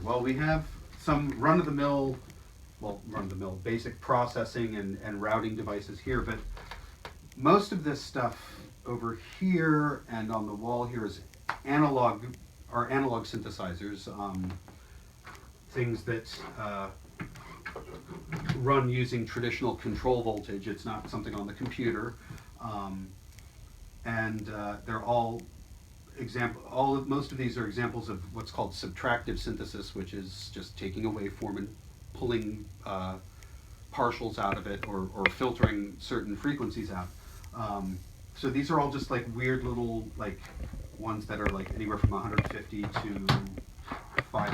Well, we have some run-of-the-mill basic processing and routing devices here, but most of this stuff over here and on the wall here is analog synthesizers, things that run using traditional control voltage. It's not something on the computer, and they're all most of these are examples of what's called subtractive synthesis, which is just taking a waveform and pulling partials out of it, or filtering certain frequencies out. So these are all just like weird little ones that are like anywhere from $150 to $500 or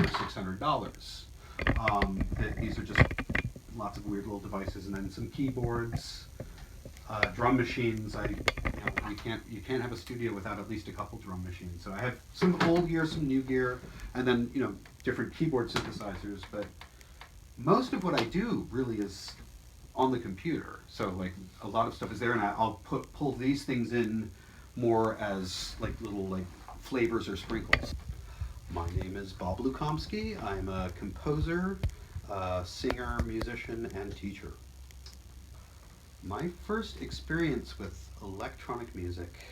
$600. These are just lots of weird little devices, and then some keyboards, drum machines. You can't have a studio without at least a couple drum machines. So I have some old gear, some new gear, and then different keyboard synthesizers. But most of what I do really is on the computer. So like a lot of stuff is there, and I'll pull these things in more as little flavors or sprinkles. My name is Bob Lukomski. I'm a composer, singer, musician, and teacher. My first experience with electronic music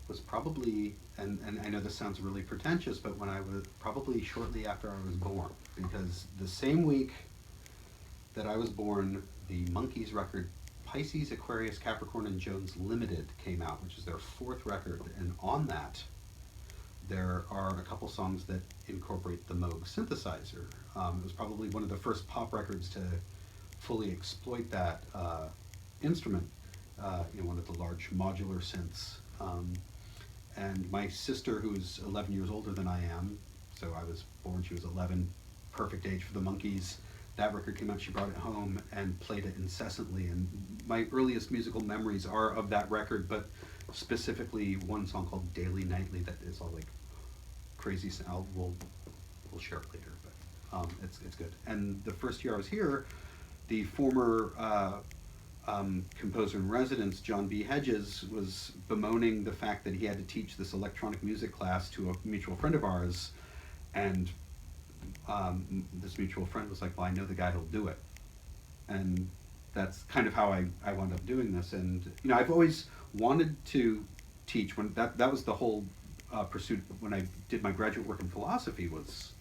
was probably, and I know this sounds really pretentious, but when I was probably shortly after I was born, because the same week that I was born, the Monkees record Pisces, Aquarius, Capricorn, and Jones Limited came out, which is their 4th record, and on that there are a couple songs that incorporate the Moog synthesizer. It was probably one of the first pop records to fully exploit that instrument, one of the large modular synths. And my sister, who's 11 years older than I am, so I was born, she was 11, perfect age for the Monkees. That record came out, she brought it home and played it incessantly, and my earliest musical memories are of that record, but specifically one song called Daily Nightly that is all like crazy. We'll share it later, but it's good. And the first year I was here, the former composer in residence, John B. Hedges, was bemoaning the fact that he had to teach this electronic music class to a mutual friend of ours, and this mutual friend was like, well, I know the guy who'll do it. And that's kind of how I wound up doing this. And I've always wanted to teach. When that was the whole pursuit when I did my graduate work in philosophy, was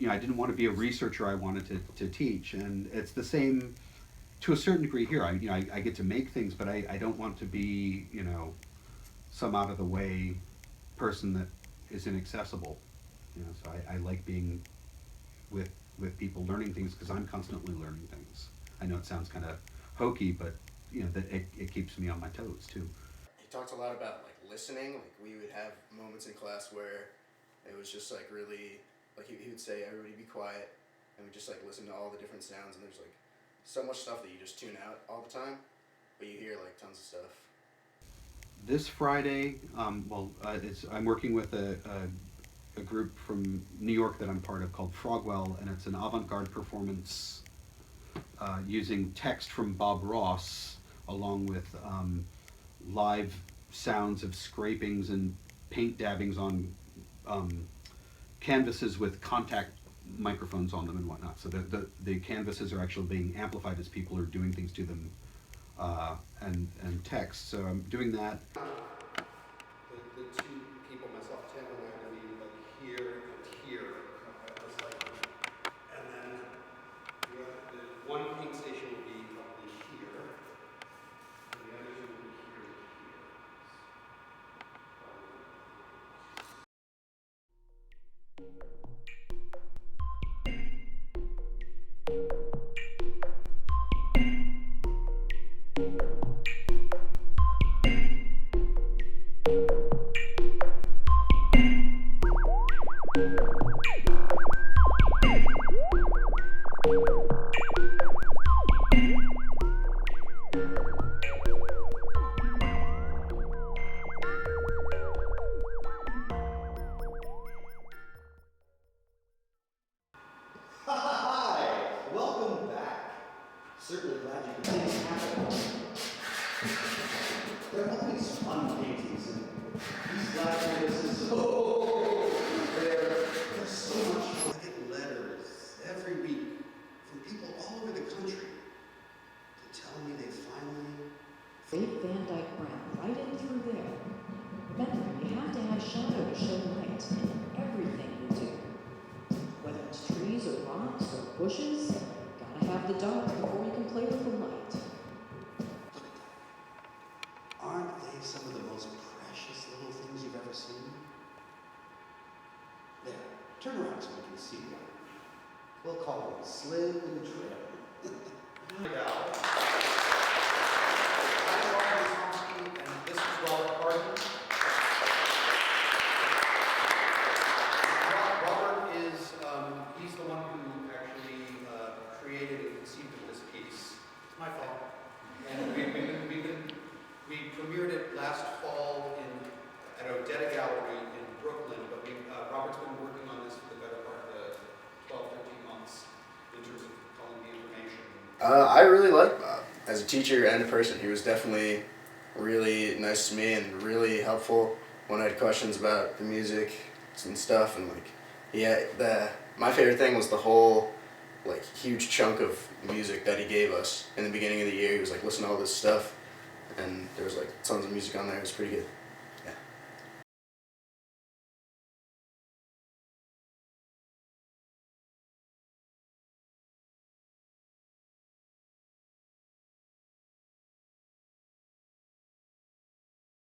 I didn't want to be a researcher, I wanted to teach. And it's the same to a certain degree here. I get to make things, but I don't want to be some out of the way person that is inaccessible. So I like being with people learning things, because I'm constantly learning things. I know it sounds kind of hokey, but that it keeps me on my toes too. He talked a lot about listening. We would have moments in class where it was just really he would say, everybody be quiet, and we just listen to all the different sounds, and there's so much stuff that you just tune out all the time, but you hear tons of stuff. This Friday, I'm working with a group from New York that I'm part of called Frogwell, and it's an avant-garde performance using text from Bob Ross, along with live sounds of scrapings and paint dabbings on canvases with contact microphones on them and whatnot. So the canvases are actually being amplified as people are doing things to them, and text. So I'm doing that. The two people, myself, Tim, are going to be here and here, and then the one ping station will be probably here, and the other two will be here and here. Hi! Welcome back. Certainly glad you could make it happen. There are always fun paintings, and these glass canvases, they're so some of the most precious little things you've ever seen? There, turn around so we can see one. We'll call him Slim and Trim. I'm Bob Lukomski, and this is Robert Harden. Robert is, he's the one who actually created and conceived of this piece. It's my fault. And we premiered it last fall at Odetta Gallery in Brooklyn, but Robert's been working on this for the better part of 12, 13 months in terms of calling the information. I really like Bob as a teacher and a person. He was definitely really nice to me and really helpful when I had questions about the music and stuff. And my favorite thing was the whole huge chunk of music that he gave us in the beginning of the year. He was like, listen to all this stuff, and there was tons of music on there. It was pretty good.